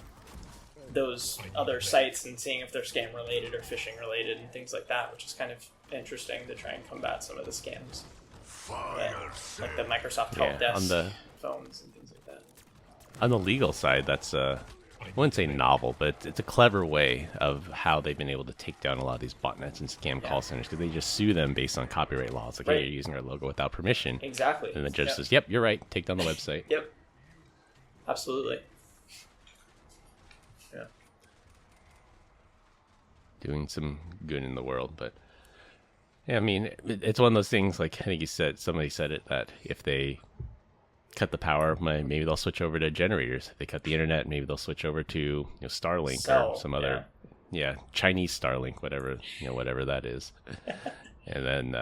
E: those other sites and seeing if they're scam related or phishing related and things like that, which is kind of interesting to try and combat some of the scams, like the Microsoft help desk
C: on the
E: phones and things like that.
C: On the legal side, that's I wouldn't say novel, but it's a clever way of how they've been able to take down a lot of these botnets and scam call centers, because they just sue them based on copyright laws. Like, hey, you're using our logo without permission.
E: Exactly.
C: And the judge says, yep, you're right. Take down the website.
E: Yep. Absolutely. Yeah.
C: doing some good in the world. But yeah, I mean, it's one of those things. Like I think somebody said it, that if they cut the power, maybe they'll switch over to generators. If they cut the internet, maybe they'll switch over to Starlink or some other, Chinese Starlink, whatever that is, and then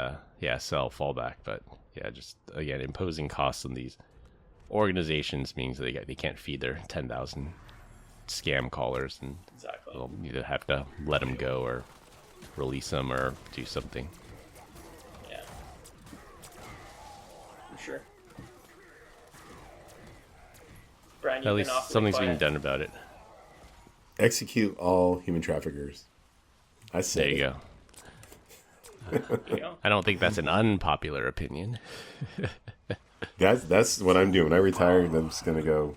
C: sell fallback. But yeah, just again imposing costs on these organizations means that they can't feed their 10,000 scam callers, and they'll either have to let them go or release them or do something.
E: Yeah, for sure. Brian,
C: at least something's being done about it.
B: Execute all human traffickers. I say.
C: There you go. I don't think that's an unpopular opinion.
B: That's what I'm doing. When I retire, I'm just gonna go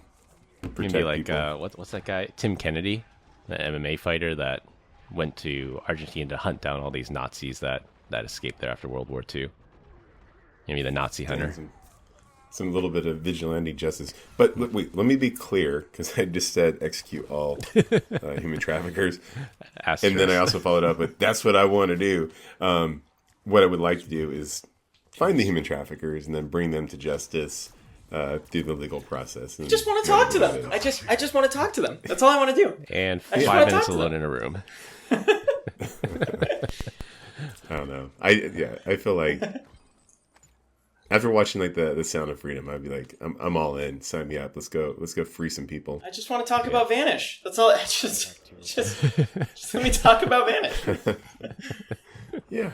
B: protect
C: Maybe like
B: people.
C: what's that guy? Tim Kennedy, the MMA fighter that went to Argentina to hunt down all these Nazis that escaped there after World War II. Maybe the Nazi hunter.
B: Some little bit of vigilante justice. But wait, let me be clear, because I just said execute all human traffickers. And then I also followed up with, that's what I want to do. What I would like to do is find the human traffickers and then bring them to justice through the legal process.
E: I just want to talk to them. I just want to talk to them. That's all I want to do.
C: And 5 minutes alone in a room.
B: I don't know. I feel like after watching like the Sound of Freedom, I'd be like, I'm all in. Sign me up. Let's go free some people.
E: I just want to talk about Vanish. That's all. Just let me talk about Vanish.
B: Yeah.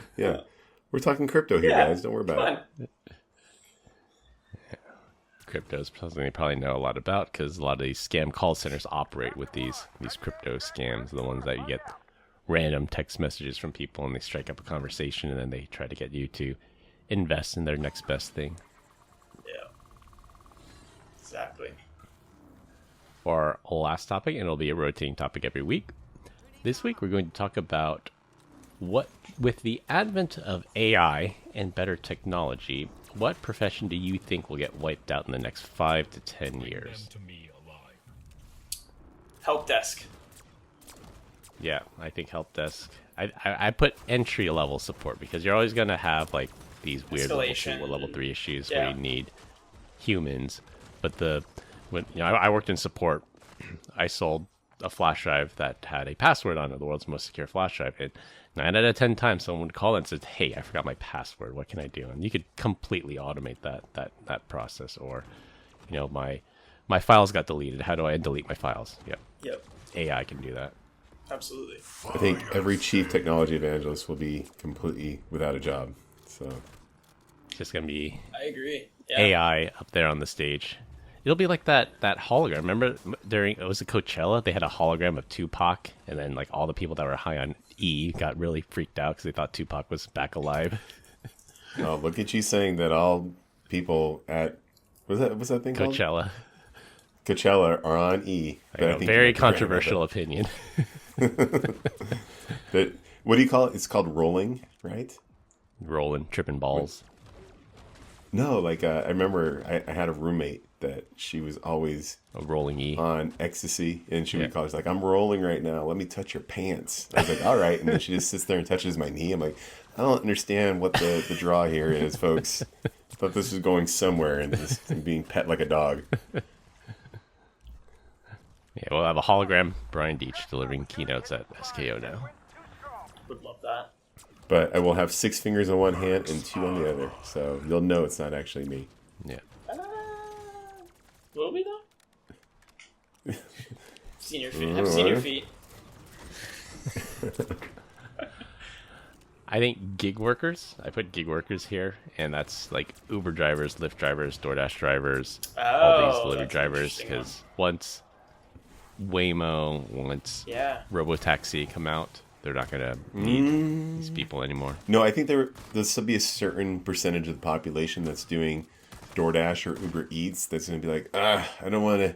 B: We're talking crypto here, guys. Don't worry about it.
C: Crypto is something they probably know a lot about, because a lot of these scam call centers operate with these crypto scams, the ones that you get random text messages from people and they strike up a conversation and then they try to get you to invest in their next best thing.
E: Yeah. Exactly.
C: For our last topic, and it'll be a rotating topic every week. This week we're going to talk about with the advent of AI and better technology, what profession do you think will get wiped out in the next 5 to 10 years?
E: Help desk.
C: Yeah, I think help desk. I put entry level support, because you're always going to have like these weird level 2 or level 3 issues where you need humans. But I worked in support. I sold a flash drive that had a password on it, the world's most secure flash drive. And 9 out of 10 times someone would call and says, "Hey, I forgot my password. What can I do?" And you could completely automate that process. Or, my files got deleted. How do I delete my files? Yep. AI can do that.
E: Absolutely.
B: I think every chief technology evangelist will be completely without a job. So
C: it's just gonna be.
E: I agree. Yeah.
C: AI up there on the stage. It'll be like that hologram. Remember it was a Coachella, they had a hologram of Tupac, and then like all the people that were high on E got really freaked out because they thought Tupac was back alive.
B: Oh, look at you saying that all people at what's that thing called? Coachella are on E.
C: I know, very controversial opinion.
B: But what do you call it? It's called rolling, right?
C: Rolling, tripping balls.
B: No, like I remember I had a roommate that she was always
C: a rolling E
B: on ecstasy, and she would call us like, "I'm rolling right now. Let me touch your pants." I was like, "All right," and then she just sits there and touches my knee. I'm like, I don't understand what the draw here is, folks. I thought this was going somewhere and just being pet like a dog.
C: Yeah, we'll have a hologram Brian Deitch delivering keynotes at SKO now.
E: Would love that.
B: But I will have 6 fingers on one hand and 2 on the other, so you'll know it's not actually me.
C: Yeah.
E: Will we though? Seen your feet. I've seen your feet.
C: I think gig workers. I put gig workers here, and that's like Uber drivers, Lyft drivers, DoorDash drivers, all these delivery drivers. Because once Waymo, once Robotaxi come out, they're not going to need these people anymore.
B: No, I think there'll still be a certain percentage of the population that's doing DoorDash or Uber Eats that's going to be like, I don't want to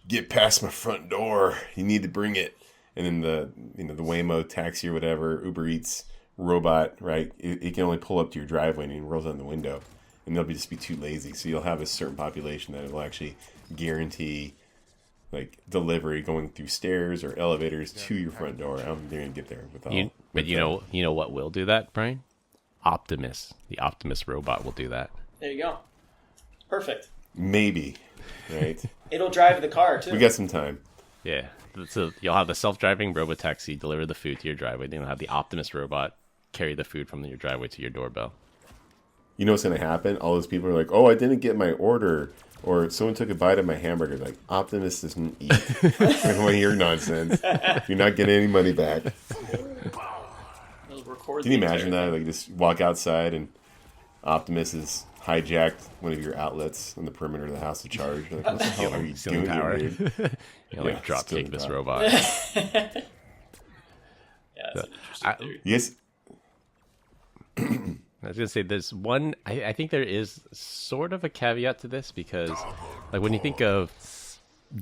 B: get past my front door. You need to bring it. And then the Waymo taxi or whatever, Uber Eats robot, right? It can only pull up to your driveway and it rolls down the window. And they'll just be too lazy. So you'll have a certain population that will actually guarantee like delivery going through stairs or elevators to your front door. I don't think they're gonna get there without.
C: You know what will do that, Brian? Optimus, the Optimus robot will do that.
E: There you go. Perfect.
B: Maybe, right?
E: It'll drive the car too.
B: We got some time.
C: Yeah. So you'll have the self-driving robotaxi deliver the food to your driveway. Then you'll have the Optimus robot carry the food from your driveway to your doorbell.
B: You know what's gonna happen? All those people are like, "Oh, I didn't get my order," or someone took a bite of my hamburger. Like, Optimus doesn't eat. I don't want to hear nonsense. You're not getting any money back. Can you imagine that? Like, just walk outside and Optimus is hijacked one of your outlets on the perimeter of the house to charge. Like, what the hell are you doing
C: power.
B: here, dude?
C: Like drop kick this robot.
E: Yeah, that's an interesting theory.
B: Yes.
C: I was gonna say there's one. I think there is sort of a caveat to this because, like, when you think of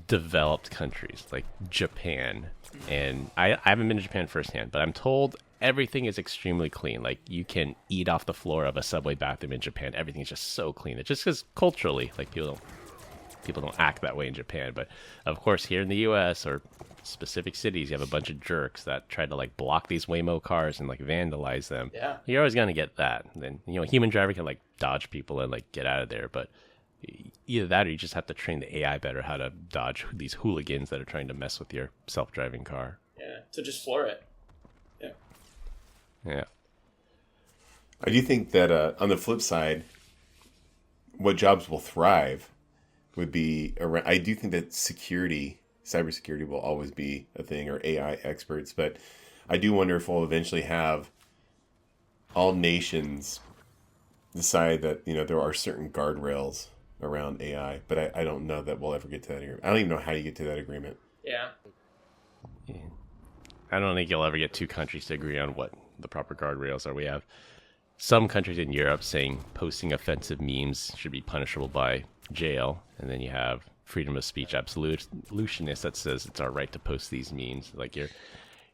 C: developed countries like Japan, and I haven't been to Japan firsthand, but I'm told everything is extremely clean. Like, you can eat off the floor of a subway bathroom in Japan. Everything is just so clean. It's just because culturally, like, people don't act that way in Japan. But of course, here in the U.S. or specific cities, you have a bunch of jerks that try to like block these Waymo cars and like vandalize them.
E: Yeah,
C: you're always gonna get that. And then, a human driver can like dodge people and like get out of there. But either that or you just have to train the AI better how to dodge these hooligans that are trying to mess with your self-driving car.
E: Yeah, to just floor it.
C: Yeah.
B: I do think that on the flip side, what jobs will thrive would be around. I do think that cybersecurity will always be a thing, or AI experts. But I do wonder if we'll eventually have all nations decide that there are certain guardrails around AI. But I don't know that we'll ever get to that agreement. I don't even know how you get to that agreement.
E: Yeah.
C: I don't think you'll ever get two countries to agree on what the proper guardrails are. We have some countries in Europe saying posting offensive memes should be punishable by jail, and then you have freedom of speech absolutionists that says it's our right to post these memes. Like, you're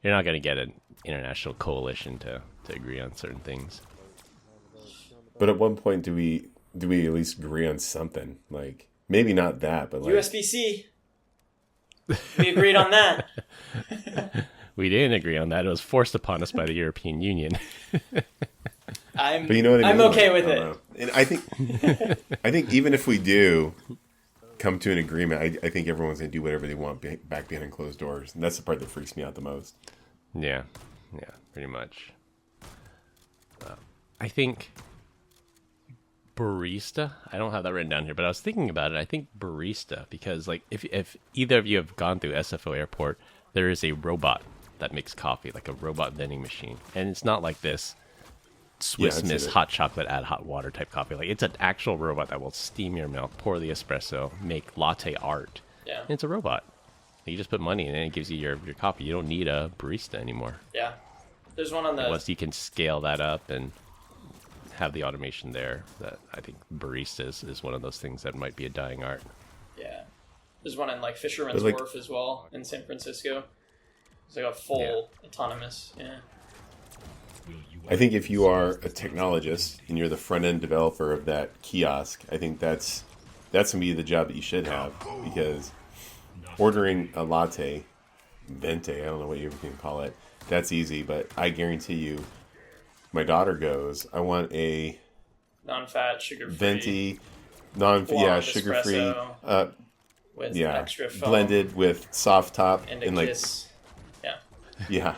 C: not going to get an international coalition to agree on certain things.
B: But at one point, do we at least agree on something? Like, maybe not that, but like
E: USB-C. We agreed on that.
C: We didn't agree on that. It was forced upon us by the European Union.
B: But you know what I mean?
E: I'm okay with it.
B: And I think even if we do come to an agreement, I think everyone's going to do whatever they want back behind closed doors. And that's the part that freaks me out the most.
C: Yeah, pretty much. I think barista, I don't have that written down here, but I was thinking about it. I think barista, because like if either of you have gone through SFO Airport, there is a robot that makes coffee, like a robot vending machine. And it's not like this Swiss Miss hot chocolate add hot water type coffee. Like, it's an actual robot that will steam your milk, pour the espresso, make latte art.
E: Yeah.
C: And it's a robot. You just put money in it and it gives you your coffee. You don't need a barista anymore.
E: Yeah. There's one on the...
C: Once you can scale that up and have the automation there, that I think baristas is one of those things that might be a dying art.
E: Yeah. There's one in like Fisherman's Wharf as well in San Francisco. It's like a full autonomous. Yeah.
B: I think if you are a technologist and you're the front end developer of that kiosk, I think that's gonna be the job that you should have, because ordering a latte, venti, I don't know what you can call it, that's easy. But I guarantee you, my daughter goes, I want a
E: non-fat, sugar-free,
B: venti, sugar free,
E: with extra foam,
B: blended with soft top
E: and a kiss.
B: Yeah,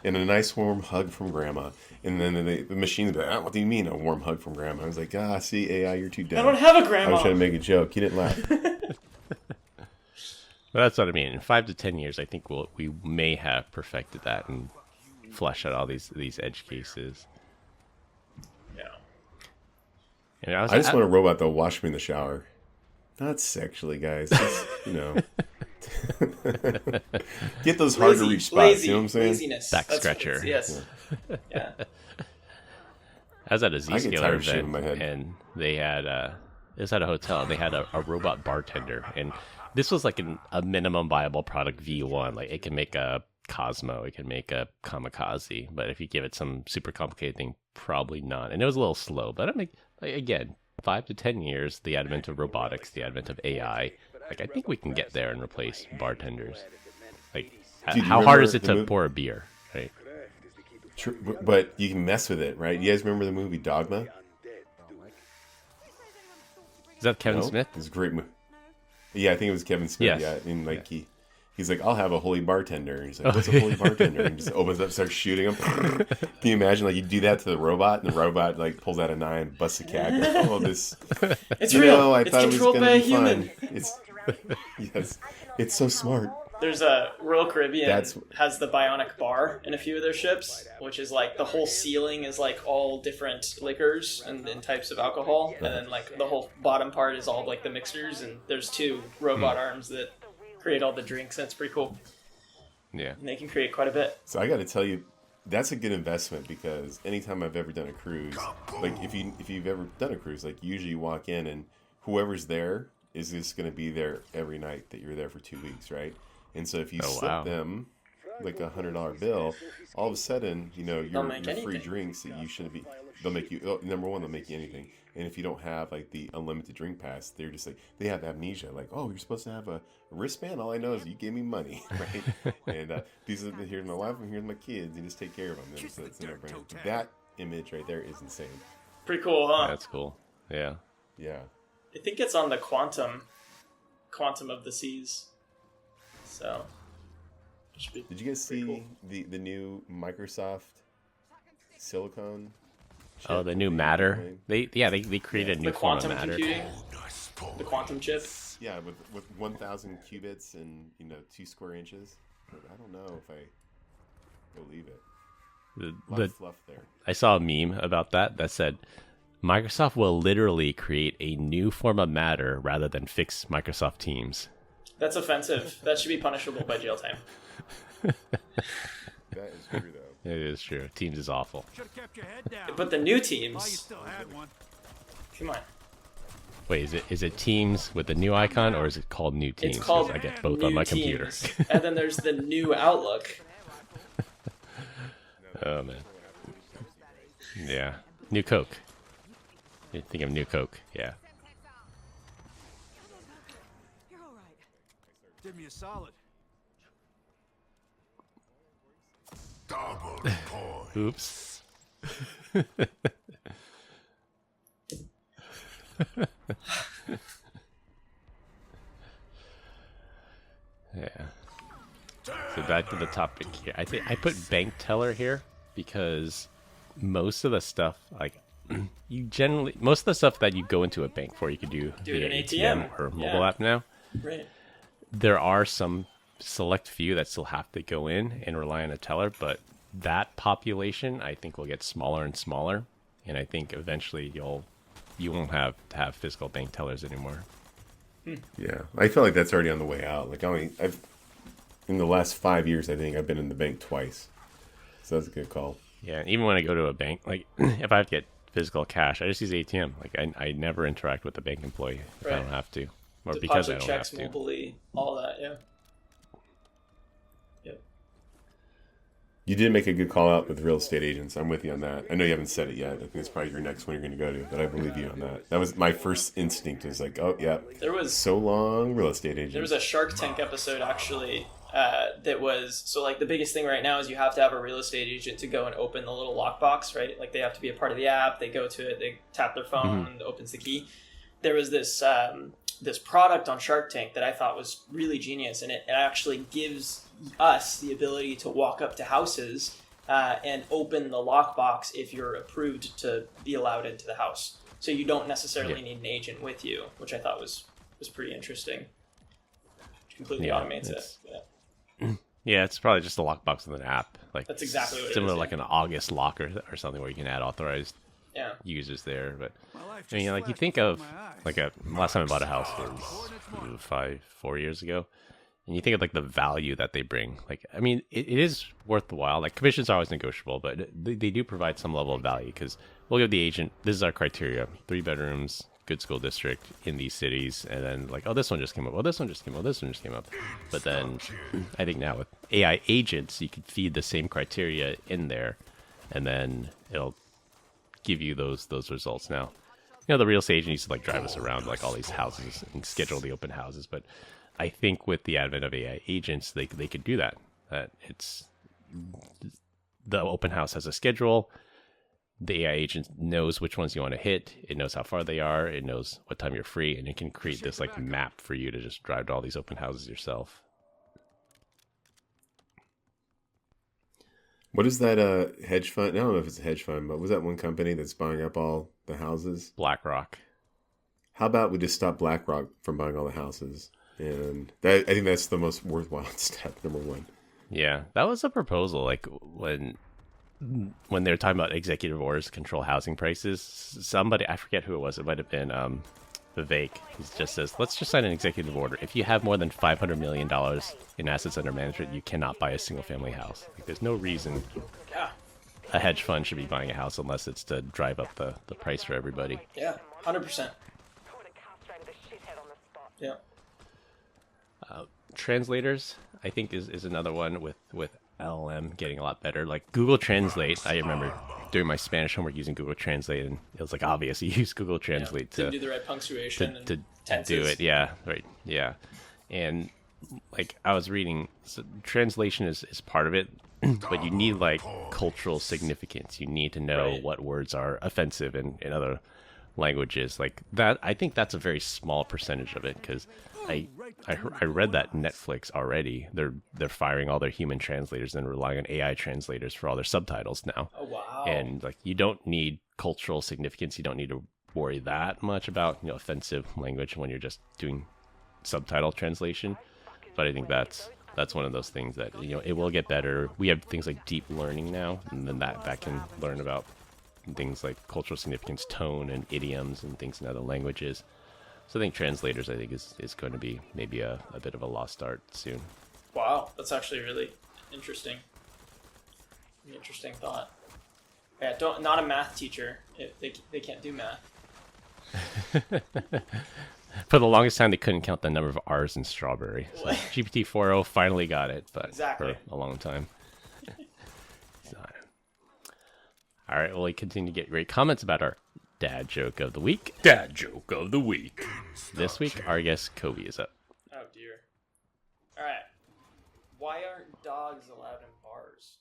B: and a nice warm hug from grandma. And then the machine's like, what do you mean a warm hug from grandma? I was like, see, AI, you're too dumb.
E: I don't have a grandma.
B: I was trying to make a joke. You didn't laugh.
C: Well, that's what I mean. In 5 to 10 years, I think we may have perfected that and flesh out all these edge cases.
E: Yeah.
B: I just want a robot that'll wash me in the shower. Not sexually, guys. Just, get those hard to reach spots. You know what I'm saying?
E: Laziness.
C: Back scratcher.
E: Yes. Yeah.
C: I was at a
B: I get
C: Zscaler
B: tired of shaving
C: event,
B: my head.
C: and they had it was at a hotel, and they had a robot bartender, and this was like a minimum viable product V1. Like, it can make a Cosmo, it can make a Kamikaze, but if you give it some super complicated thing, probably not. And it was a little slow, but I mean, again, 5 to 10 years, the advent of robotics, the advent of AI, Like, I think we can get there and replace bartenders. Like,
B: Dude,
C: how hard is it to pour a beer, right?
B: But you can mess with it, right? You guys remember the movie Dogma?
C: Is that Kevin Smith?
B: It was a great movie. Yeah, I think it was Kevin Smith.
C: Yes.
B: Yeah, and like he's like, I'll have a holy bartender. And he's like, what's a holy bartender? And just opens up, starts shooting him. Can you imagine, like, you do that to the robot, and the robot like pulls out a knife, busts a cat. Like, oh, this.
E: It's real.
B: I
E: it's
B: thought it was
E: controlled
B: gonna
E: by a
B: be
E: human.
B: fun. It's yes, it's so smart.
E: There's a Royal Caribbean has the bionic bar in a few of their ships, which is like the whole ceiling is like all different liquors and types of alcohol, and then like the whole bottom part is all like the mixers, and there's 2 robot arms that create all the drinks. That's pretty cool.
C: Yeah,
E: And they can create quite a bit.
B: So I got to tell you, that's a good investment, because anytime I've ever done a cruise, like if you've ever done a cruise, like usually you walk in and whoever's there is just going to be there every night that you're there for 2 weeks, right? And so if you slip them like $100 bill, all of a sudden, you know, your free drinks that you shouldn't be, they'll make you, number one, they'll make you anything. And if you don't have like the unlimited drink pass, they're just like, they have amnesia. Like, oh, you're supposed to have a wristband? All I know is you gave me money, right? And these are, here's my wife and here's my kids. You just take care of them. And so it's no-brainer. That image right there is insane.
E: Pretty cool, huh?
C: that's cool. Yeah.
B: Yeah.
E: I think it's on the quantum of the seas. So,
B: did you guys see the new Microsoft silicone chip?
C: Oh, the new Matter. They created a new form of Matter.
E: Computing, the quantum chip.
B: Yeah, with 1,000 qubits and 2 square inches. But I don't know if I believe it. A lot of fluff there.
C: I saw a meme about that said, Microsoft will literally create a new form of Matter rather than fix Microsoft Teams.
E: That's offensive. That should be punishable by jail time.
B: That is true, though.
C: It is true. Teams is awful.
E: But the new Teams... Come on.
C: Wait, is it Teams with the new icon, or is it called New Teams?
E: It's called
C: I get both on my computer.
E: Teams. And then there's the new Outlook.
C: Oh, man. Yeah. New Coke. You think of New Coke. Yeah.
F: Did me a solid.
C: Oops. Yeah. So back to the topic here. I think I put bank teller here because most of the stuff, like most of the stuff that you go into a bank for, you could do via
E: an
C: ATM or mobile app now.
E: Right.
C: There are some select few that still have to go in and rely on a teller, but that population I think will get smaller and smaller, and I think eventually you won't have to have physical bank tellers anymore.
B: Yeah, I feel like that's already on the way out. Like I've in the last 5 years, I think I've been in the bank twice, so that's a good call.
C: Yeah, even when I go to a bank, like if I have to get physical cash, I just use ATM. Like I never interact with the bank employee if I don't have to, or because I don't
E: checks
C: have to.
E: Mobilely, all that, yeah. Yep.
B: You did make a good call out with real estate agents. I'm with you on that. I know you haven't said it yet. I think it's probably your next one you're going to go to, but I believe you on that. That was my first instinct. Was like, oh yeah,
E: There was
B: so long, real estate agents.
E: There was a Shark Tank episode actually that was so like the biggest thing right now is you have to have a real estate agent to go and open the little lockbox, right? Like they have to be a part of the app. They go to it, they tap their phone, and it opens the key. There was this this product on Shark Tank that I thought was really genius, and it actually gives us the ability to walk up to houses and open the lockbox if you're approved to be allowed into the house. So you don't necessarily need an agent with you, which I thought was pretty interesting. Completely automates it.
C: Yeah, it's probably just a lockbox with an app. Like
E: That's exactly what it
C: similar
E: is,
C: like an August lock or something where you can add authorized users there. But I mean, like you think of like last time I bought a house was 4 years ago, and you think of like the value that they bring. Like, I mean, it is worth the while. Like commissions are always negotiable, but they do provide some level of value because we'll give the agent, this is our criteria: 3 bedrooms, good school district in these cities, and then like, oh, this one just came up. Oh, this one just came up. This one just came up. But then I think now with AI agents, you could feed the same criteria in there, and then it'll give you those results. Now, the real estate agent used to like drive us around like all these houses and schedule the open houses. But I think with the advent of AI agents, they could do that. It's the open house has a schedule. The AI agent knows which ones you want to hit. It knows how far they are. It knows what time you're free, and it can create this like map for you to just drive to all these open houses yourself.
B: What is that hedge fund? I don't know if it's a hedge fund, but what was that one company that's buying up all the houses?
C: BlackRock.
B: How about we just stop BlackRock from buying all the houses? And I think that's the most worthwhile step, number one.
C: Yeah, that was a proposal. Like when they were talking about executive orders to control housing prices, somebody, I forget who it was, it might have been Vivek, he just says, let's just sign an executive order. If you have more than $500 million in assets under management, you cannot buy a single family house. Like, there's no reason a hedge fund should be buying a house unless it's to drive up the price for everybody.
E: Yeah, 100%. Yeah.
C: Translators, I think, is another one with LLM getting a lot better. Like Google Translate, I remember doing my Spanish homework using Google Translate, and it was like obvious you use Google Translate to
E: do the right punctuation
C: to
E: tenses.
C: do it. Yeah, right. Yeah, and like I was reading, so translation is part of it, but you need like cultural significance. You need to know what words are offensive in other languages like that. I think that's a very small percentage of it, because I read that Netflix already they're firing all their human translators and relying on AI translators for all their subtitles now.
E: Oh wow!
C: And like you don't need cultural significance. You don't need to worry that much about offensive language when you're just doing subtitle translation. But I think that's one of those things that it will get better. We have things like deep learning now, and then that can learn about things like cultural significance, tone, and idioms, and things in other languages. So I think translators, is going to be maybe a bit of a lost art soon.
E: Wow, that's actually really interesting. An interesting thought. Yeah, not a math teacher. They can't do math.
C: For the longest time, they couldn't count the number of R's in strawberry. So GPT 4.0 finally got it, but for a long time. So, all right, well, we continue to get great comments about our dad joke of the week.
D: Dad joke of the week.
C: This week, our guest Kobe is up.
E: Oh dear. All right. Why aren't dogs allowed in bars?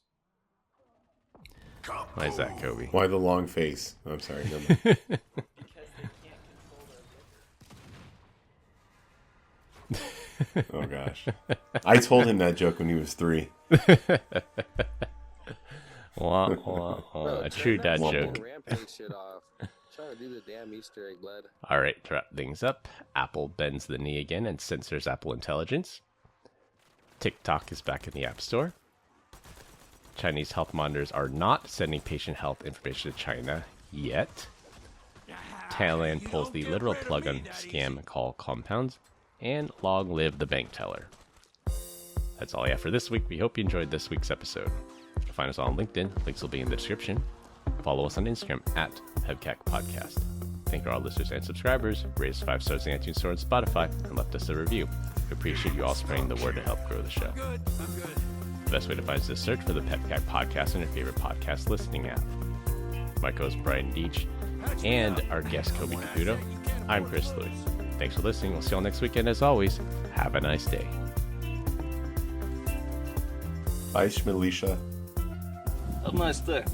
C: Why is that, Kobe?
B: Why the long face? I'm sorry. Never mind.
E: Because they can't control their liquor.
B: Oh gosh, I told him that joke when he was 3.
C: A true dad joke.
F: Rampage shit off. Trying to do the damn Easter egg, blood.
C: All right, to wrap things up, Apple bends the knee again and censors Apple Intelligence. TikTok is back in the App Store. Chinese health monitors are not sending patient health information to China yet. Thailand pulls the literal plug on scam call compounds. And long live the bank teller. That's all I have for this week. We hope you enjoyed this week's episode. Find us on LinkedIn. Links will be in the description. Follow us on Instagram at PEBCAK Podcast. Thank our listeners and subscribers. Rate us 5 stars in iTunes Store and Spotify, and left us a review. We appreciate you all spreading the word to help grow the show. The best way to find us is search for the PEBCAK Podcast on your favorite podcast listening app. My co-host Brian Deach and our guest Kobe Caputo. I'm Chris Louis. Thanks for listening. We'll see you all next weekend. As always, have a nice day.
B: Bye, Shmilisha.
F: Have a nice day.